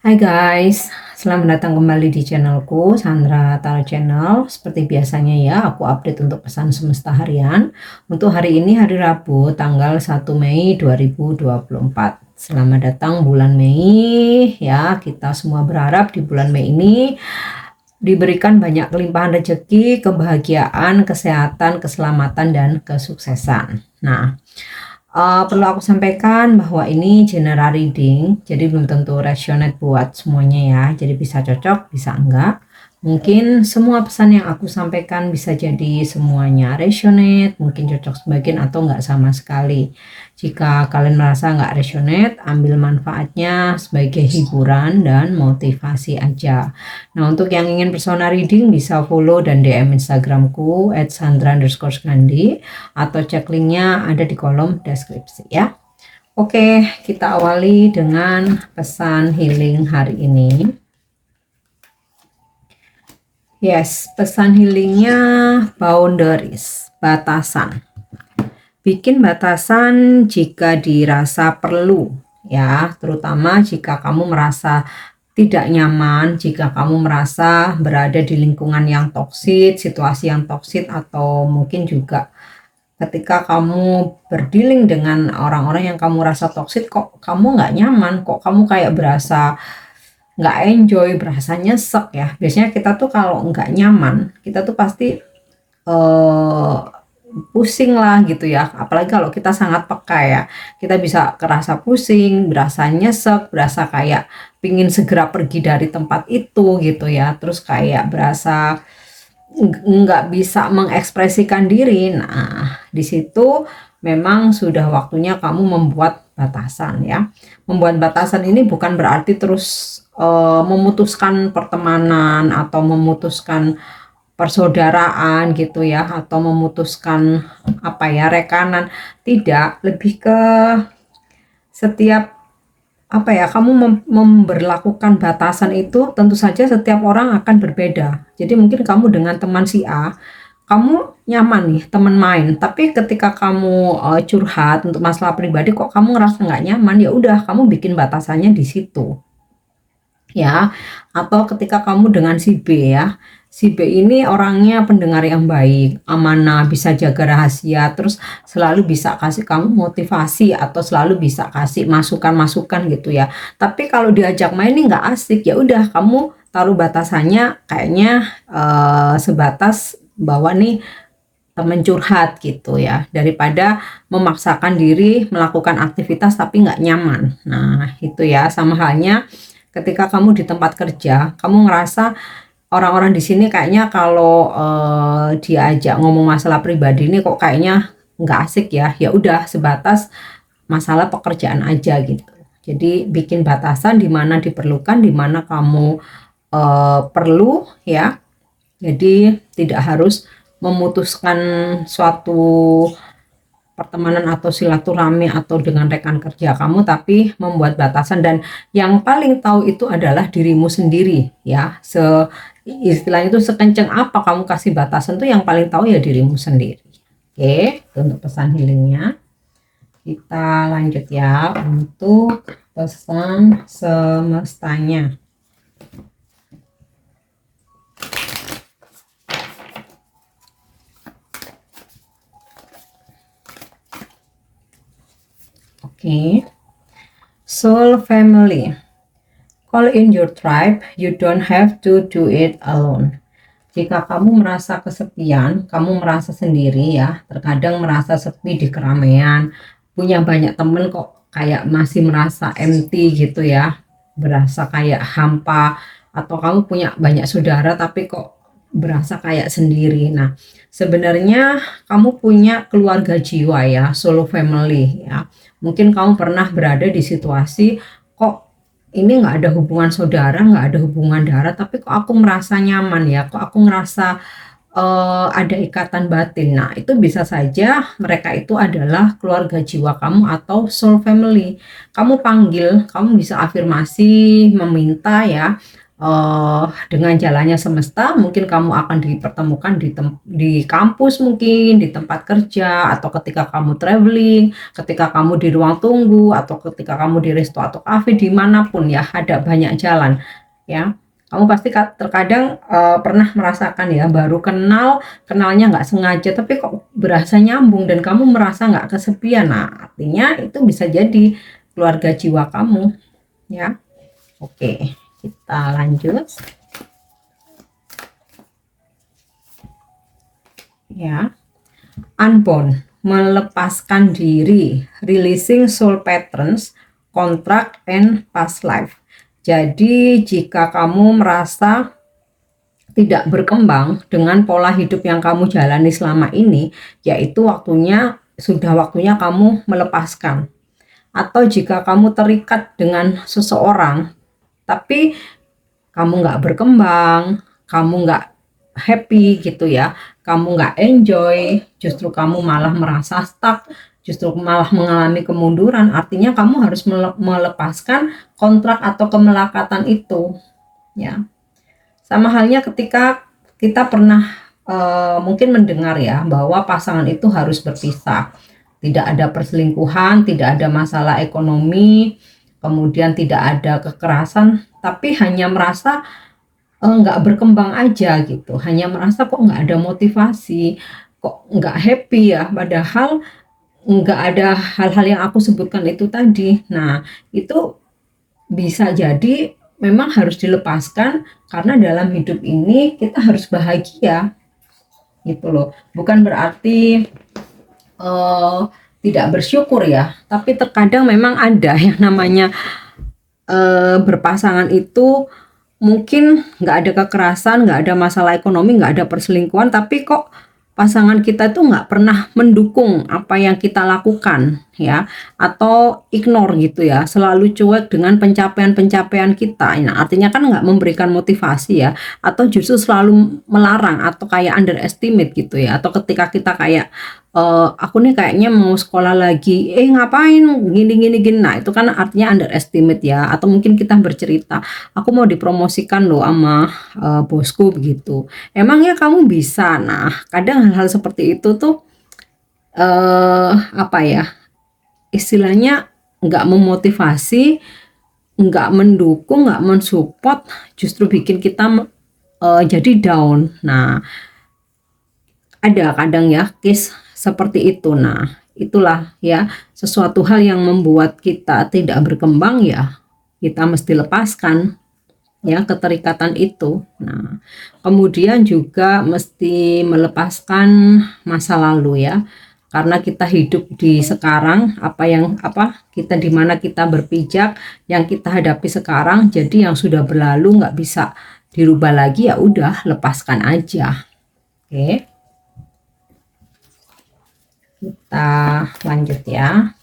Hai guys, selamat datang kembali di channelku Sandra Tarot Channel. Seperti biasanya ya, aku update untuk pesan semesta harian. Untuk hari ini hari Rabu tanggal 1 Mei 2024. Selamat datang bulan Mei ya. Kita semua berharap di bulan Mei ini diberikan banyak kelimpahan rezeki, kebahagiaan, kesehatan, keselamatan, dan kesuksesan. Nah, perlu aku sampaikan bahwa ini general reading, jadi belum tentu resonate buat semuanya ya. Jadi bisa cocok, bisa enggak. Mungkin semua pesan yang aku sampaikan bisa jadi semuanya resonate, mungkin cocok sebagian atau enggak sama sekali. Jika kalian merasa enggak resonate, ambil manfaatnya sebagai hiburan dan motivasi aja. Nah, untuk yang ingin personal reading bisa follow dan DM Instagramku @sandra_gandhi atau cek linknya ada di kolom deskripsi ya. Oke, kita awali dengan pesan healing hari ini. Yes, pesan healingnya boundaries, batasan. Bikin batasan jika dirasa perlu ya, terutama jika kamu merasa tidak nyaman, jika kamu merasa berada di lingkungan yang toksik, situasi yang toksik, atau mungkin juga ketika kamu berdealing dengan orang-orang yang kamu rasa toksik, kok kamu nggak nyaman, kok kamu kayak berasa nggak enjoy, berasa nyesek ya. Biasanya kita tuh kalau nggak nyaman, kita tuh pasti pusing lah gitu ya, apalagi kalau kita sangat peka ya, kita bisa kerasa pusing, berasa nyesek, berasa kayak pingin segera pergi dari tempat itu gitu ya, terus kayak berasa nggak bisa mengekspresikan diri. Nah, di situ memang sudah waktunya kamu membuat batasan ya. Membuat batasan ini bukan berarti terus memutuskan pertemanan atau memutuskan persaudaraan gitu ya, atau memutuskan apa ya, rekanan. Tidak, lebih ke setiap apa ya, kamu memberlakukan batasan itu tentu saja setiap orang akan berbeda. Jadi mungkin kamu dengan teman si A, kamu nyaman nih teman main, tapi ketika kamu curhat untuk masalah pribadi kok kamu ngerasa nggak nyaman, ya udah kamu bikin batasannya di situ ya. Atau ketika kamu dengan si B ya, si B ini orangnya pendengar yang baik, amanah, bisa jaga rahasia, terus selalu bisa kasih kamu motivasi atau selalu bisa kasih masukan-masukan gitu ya. Tapi kalau diajak main ini nggak asik, ya udah kamu taruh batasannya kayaknya sebatas bahwa nih temen curhat gitu ya, daripada memaksakan diri melakukan aktivitas tapi nggak nyaman. Nah itu ya, sama halnya ketika kamu di tempat kerja, kamu ngerasa orang-orang di sini kayaknya kalau diajak ngomong masalah pribadi ini kok kayaknya nggak asik ya. Ya udah sebatas masalah pekerjaan aja gitu. Jadi bikin batasan di mana diperlukan, di mana kamu perlu ya. Jadi tidak harus memutuskan suatu pertemanan atau silaturahmi atau dengan rekan kerja kamu, tapi membuat batasan, dan yang paling tahu itu adalah dirimu sendiri ya. Istilahnya itu sekenceng apa kamu kasih batasan tuh yang paling tahu ya dirimu sendiri. Oke, itu untuk pesan healingnya. Kita lanjut ya untuk pesan semestanya. Okay. Soul family. Call in your tribe. You don't have to do it alone. Jika kamu merasa kesepian, kamu merasa sendiri ya, terkadang merasa sepi di keramaian, punya banyak temen kok kayak masih merasa empty gitu ya, berasa kayak hampa, atau kamu punya banyak saudara tapi kok berasa kayak sendiri. Nah, sebenarnya kamu punya keluarga jiwa ya, solo family ya. Mungkin kamu pernah berada di situasi, kok ini nggak ada hubungan saudara, nggak ada hubungan darah, tapi kok aku merasa nyaman ya, kok aku ngerasa ada ikatan batin. Nah, itu bisa saja mereka itu adalah keluarga jiwa kamu atau soul family. Kamu panggil, kamu bisa afirmasi, meminta ya, dengan jalannya semesta, mungkin kamu akan dipertemukan di kampus mungkin, di tempat kerja, atau ketika kamu traveling, ketika kamu di ruang tunggu, atau ketika kamu di resto atau kafe, dimanapun ya, ada banyak jalan ya. Kamu pasti terkadang pernah merasakan ya, baru kenalnya nggak sengaja, tapi kok berasa nyambung dan kamu merasa nggak kesepian. Nah, artinya itu bisa jadi keluarga jiwa kamu ya. Oke, kita lanjut ya. Unbound, melepaskan diri, releasing soul patterns, contract and past life. Jadi jika kamu merasa tidak berkembang dengan pola hidup yang kamu jalani selama ini, yaitu sudah waktunya kamu melepaskan. Atau jika kamu terikat dengan seseorang, tapi kamu nggak berkembang, kamu nggak happy gitu ya, kamu nggak enjoy, justru kamu malah merasa stuck, justru malah mengalami kemunduran, artinya kamu harus melepaskan kontrak atau kemelekatan itu ya. Sama halnya ketika kita pernah mungkin mendengar ya, bahwa pasangan itu harus berpisah, tidak ada perselingkuhan, tidak ada masalah ekonomi, kemudian tidak ada kekerasan, tapi hanya merasa nggak berkembang aja gitu, hanya merasa kok nggak ada motivasi, kok nggak happy ya, padahal nggak ada hal-hal yang aku sebutkan itu tadi. Nah, itu bisa jadi memang harus dilepaskan, karena dalam hidup ini kita harus bahagia gitu loh. Bukan berarti tidak bersyukur ya, tapi terkadang memang ada yang namanya berpasangan itu mungkin nggak ada kekerasan, nggak ada masalah ekonomi, nggak ada perselingkuhan, tapi kok pasangan kita tuh nggak pernah mendukung apa yang kita lakukan ya, atau ignore gitu ya, selalu cuek dengan pencapaian-pencapaian kita. Nah, artinya kan nggak memberikan motivasi ya, atau justru selalu melarang atau kayak underestimate gitu ya, atau ketika kita kayak aku nih kayaknya mau sekolah lagi, ngapain gini gini gini. Nah, itu kan artinya underestimate ya, atau mungkin kita bercerita, aku mau dipromosikan loh sama bosku begitu, emangnya kamu bisa. Nah, kadang hal-hal seperti itu tuh apa ya, istilahnya nggak memotivasi, nggak mendukung, nggak mensupport, justru bikin kita jadi down. Nah, ada kadang ya case seperti itu. Nah, itulah ya, sesuatu hal yang membuat kita tidak berkembang ya, kita mesti lepaskan ya keterikatan itu. Nah, kemudian juga mesti melepaskan masa lalu ya. Karena kita hidup di sekarang, kita di mana kita berpijak, yang kita hadapi sekarang, jadi yang sudah berlalu nggak bisa dirubah lagi, ya udah lepaskan aja. Oke. Kita lanjut ya.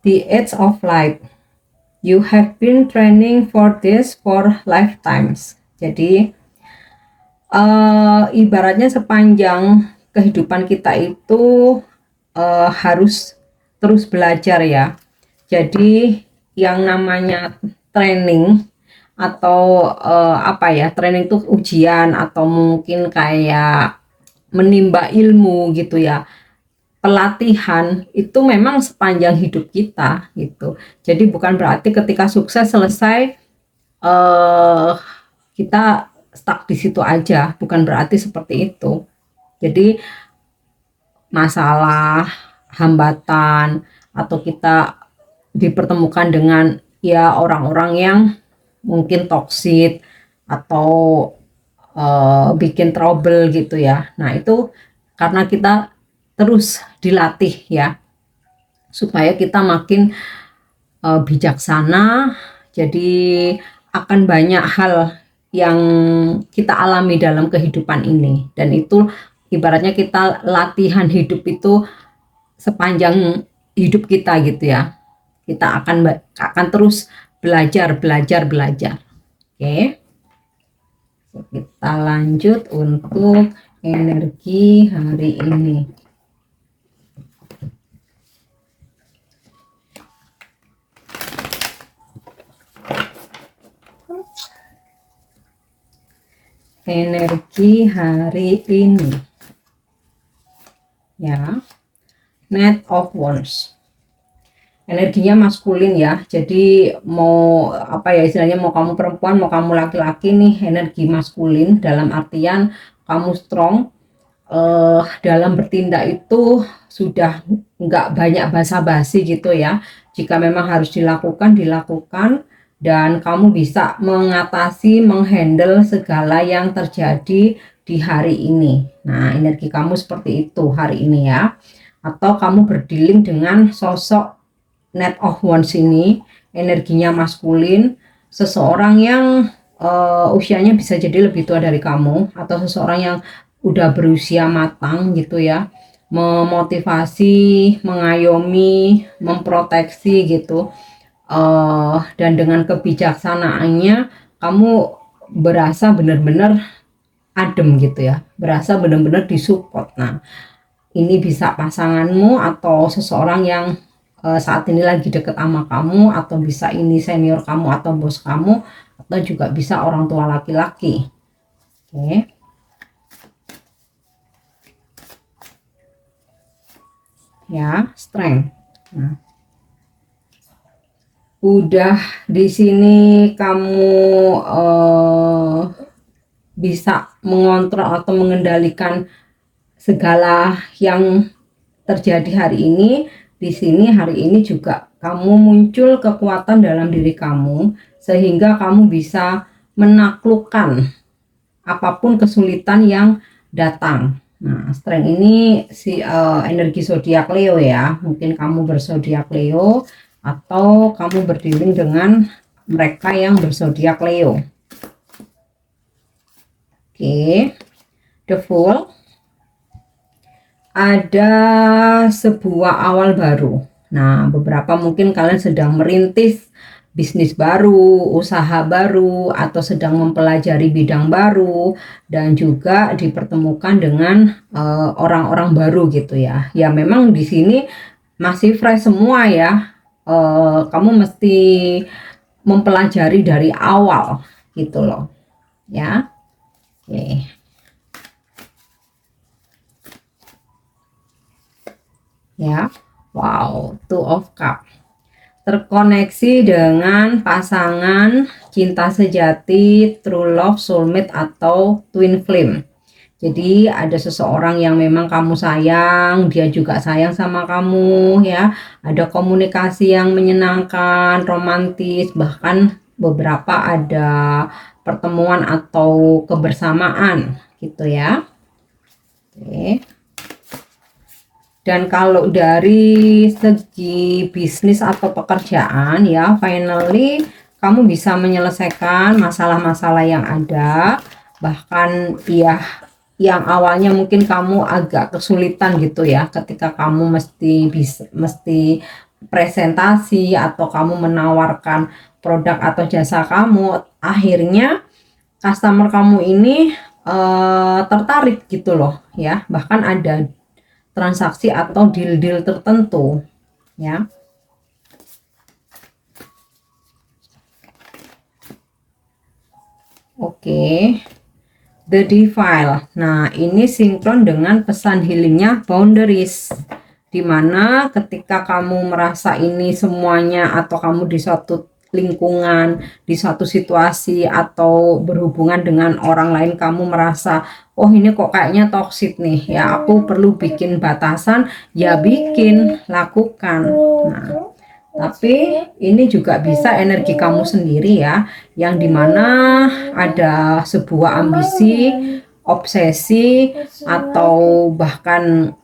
The Edge of Life. You have been training for this for lifetimes. Jadi ibaratnya sepanjang kehidupan kita itu harus terus belajar ya. Jadi yang namanya training atau training itu ujian atau mungkin kayak menimba ilmu gitu ya. Pelatihan itu memang sepanjang hidup kita gitu. Jadi bukan berarti ketika sukses selesai kita stuck di situ aja, bukan berarti seperti itu. Jadi masalah, hambatan, atau kita dipertemukan dengan ya orang-orang yang mungkin toksik atau bikin trouble gitu ya. Nah, itu karena kita terus dilatih ya, supaya kita makin bijaksana Jadi akan banyak hal yang kita alami dalam kehidupan ini, dan itu ibaratnya kita latihan hidup itu sepanjang hidup kita gitu ya. Kita akan terus belajar, belajar, belajar. Oke. Kita lanjut untuk energi hari ini. Energi hari ini. Ya. Knight of Wands. Energinya maskulin ya, jadi mau apa ya istilahnya, mau kamu perempuan mau kamu laki-laki nih, energi maskulin dalam artian kamu strong, dalam bertindak itu sudah nggak banyak basa-basi gitu ya. Jika memang harus dilakukan, dilakukan, dan kamu bisa mengatasi, menghandle segala yang terjadi di hari ini. Nah, energi kamu seperti itu hari ini ya. Atau kamu berdealing dengan sosok Knight of Wands ini, energinya maskulin, seseorang yang usianya bisa jadi lebih tua dari kamu, atau seseorang yang udah berusia matang gitu ya, memotivasi, mengayomi, memproteksi gitu, dan dengan kebijaksanaannya kamu berasa benar-benar adem gitu ya, berasa benar-benar disupport. Nah, ini bisa pasanganmu atau seseorang yang saat ini lagi deket sama kamu, atau bisa ini senior kamu atau bos kamu, atau juga bisa orang tua laki-laki. Oke. Ya, strength. Nah, udah di sini kamu bisa mengontrol atau mengendalikan segala yang terjadi hari ini. Di sini hari ini juga kamu muncul kekuatan dalam diri kamu, sehingga kamu bisa menaklukkan apapun kesulitan yang datang. Nah, strength ini energi zodiak Leo ya. Mungkin kamu berzodiak Leo, atau kamu berdealing dengan mereka yang berzodiak Leo. Oke. The Fool. Ada sebuah awal baru. Nah, beberapa mungkin kalian sedang merintis bisnis baru, usaha baru, atau sedang mempelajari bidang baru, dan juga dipertemukan dengan orang-orang baru gitu ya. Ya memang di sini masih fresh semua ya. Kamu mesti mempelajari dari awal gitu loh. Ya. Oke. Ya, wow, Two of Cup, terkoneksi dengan pasangan cinta sejati, true love, soulmate, atau twin flame. Jadi ada seseorang yang memang kamu sayang, dia juga sayang sama kamu ya. Ada komunikasi yang menyenangkan, romantis, bahkan beberapa ada pertemuan atau kebersamaan gitu ya. Oke. Dan kalau dari segi bisnis atau pekerjaan ya, finally kamu bisa menyelesaikan masalah-masalah yang ada. Bahkan ya, yang awalnya mungkin kamu agak kesulitan gitu ya, ketika kamu mesti presentasi atau kamu menawarkan produk atau jasa kamu, akhirnya customer kamu ini tertarik gitu loh ya. Bahkan ada transaksi atau deal-deal tertentu ya. Oke. The Devil. Nah, ini sinkron dengan pesan healingnya boundaries, dimana ketika kamu merasa ini semuanya, atau kamu di suatu lingkungan, di suatu situasi, atau berhubungan dengan orang lain, kamu merasa oh ini kok kayaknya toksik nih ya, aku perlu bikin batasan, ya bikin, lakukan. Nah, tapi ini juga bisa energi kamu sendiri ya, yang dimana ada sebuah ambisi, obsesi, atau bahkan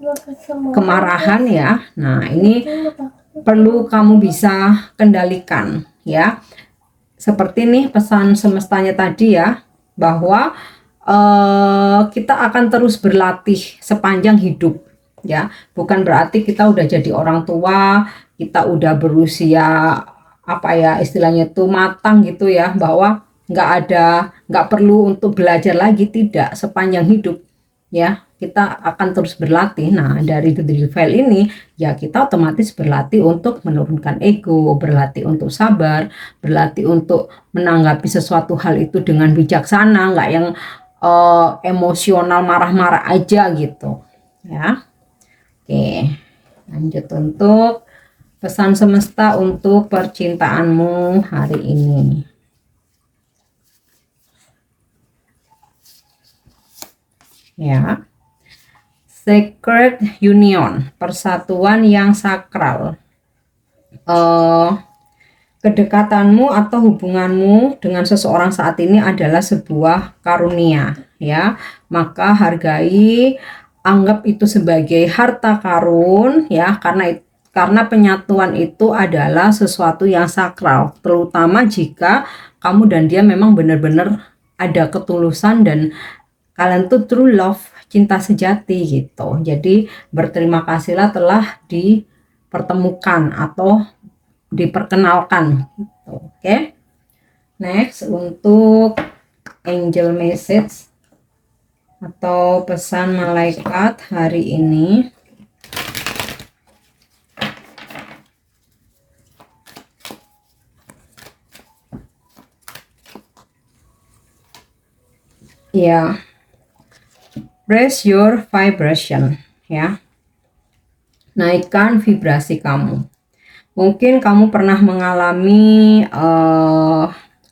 kemarahan ya. Nah, ini perlu kamu bisa kendalikan ya. seperti nih pesan semestanya tadi ya, bahwa kita akan terus berlatih sepanjang hidup ya. Bukan berarti kita udah jadi orang tua, kita udah berusia apa ya istilahnya itu matang gitu ya, bahwa nggak perlu untuk belajar lagi, tidak, sepanjang hidup ya kita akan terus berlatih. Nah, dari The Real File ini ya kita otomatis berlatih untuk menurunkan ego, berlatih untuk sabar, berlatih untuk menanggapi sesuatu hal itu dengan bijaksana, nggak yang emosional marah-marah aja gitu ya. Oke, lanjut untuk pesan semesta untuk percintaanmu hari ini. Ya, sacred union, persatuan yang sakral. Kedekatanmu atau hubunganmu dengan seseorang saat ini adalah sebuah karunia ya, maka hargai, anggap itu sebagai harta karun ya, karena penyatuan itu adalah sesuatu yang sakral, terutama jika kamu dan dia memang benar-benar ada ketulusan dan kalian tuh true love, cinta sejati gitu. Jadi berterima kasihlah telah dipertemukan atau diperkenalkan gitu. Oke. Next untuk angel message atau pesan malaikat hari ini. Ya, raise your vibration ya, naikkan vibrasi kamu. Mungkin kamu pernah mengalami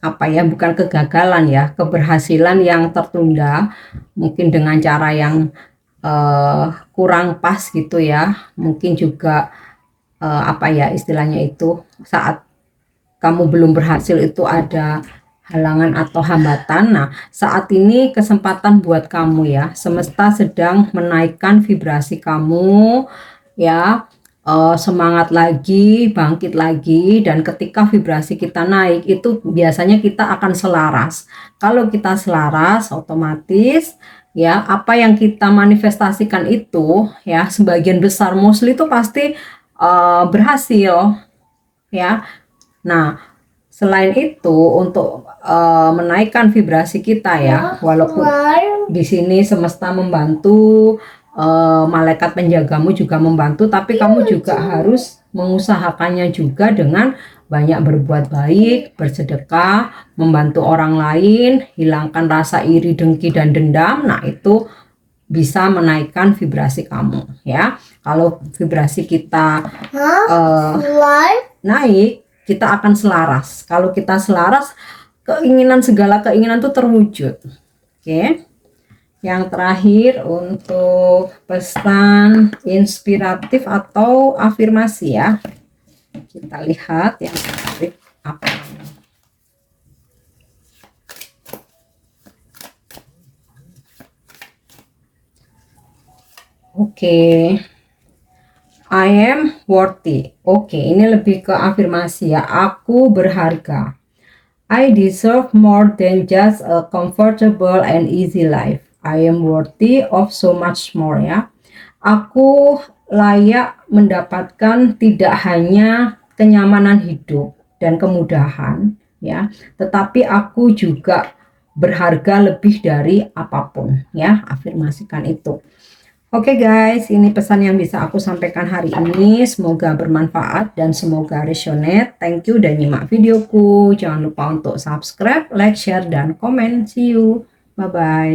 apa ya, bukan kegagalan ya, keberhasilan yang tertunda, mungkin dengan cara yang kurang pas gitu ya. Mungkin juga apa ya istilahnya itu, saat kamu belum berhasil itu ada halangan atau hambatan. Nah, saat ini kesempatan buat kamu ya. Semesta sedang menaikkan vibrasi kamu ya. Semangat lagi, bangkit lagi, dan ketika vibrasi kita naik itu biasanya kita akan selaras. Kalau kita selaras, otomatis ya apa yang kita manifestasikan itu ya sebagian besar mostly itu pasti berhasil ya. Nah, selain itu untuk menaikkan vibrasi kita ya, walaupun di sini semesta membantu, malaikat penjagamu juga membantu, tapi kamu juga harus mengusahakannya juga dengan banyak berbuat baik, bersedekah, membantu orang lain, hilangkan rasa iri, dengki, dan dendam. Nah, itu bisa menaikkan vibrasi kamu ya. Kalau vibrasi kita naik, kita akan selaras. Kalau kita selaras, segala keinginan tuh terwujud. Oke. Yang terakhir untuk pesan inspiratif atau afirmasi ya. Kita lihat yang menarik apa. Oke. I am worthy. Oke, ini lebih ke afirmasi ya. Aku berharga. I deserve more than just a comfortable and easy life. I am worthy of so much more ya. Aku layak mendapatkan tidak hanya kenyamanan hidup dan kemudahan ya, tetapi aku juga berharga lebih dari apapun ya. Afirmasikan itu. Oke guys, ini pesan yang bisa aku sampaikan hari ini. Semoga bermanfaat dan semoga resonate. Thank you dan nyimak videoku. Jangan lupa untuk subscribe, like, share, dan komen. See you. Bye-bye.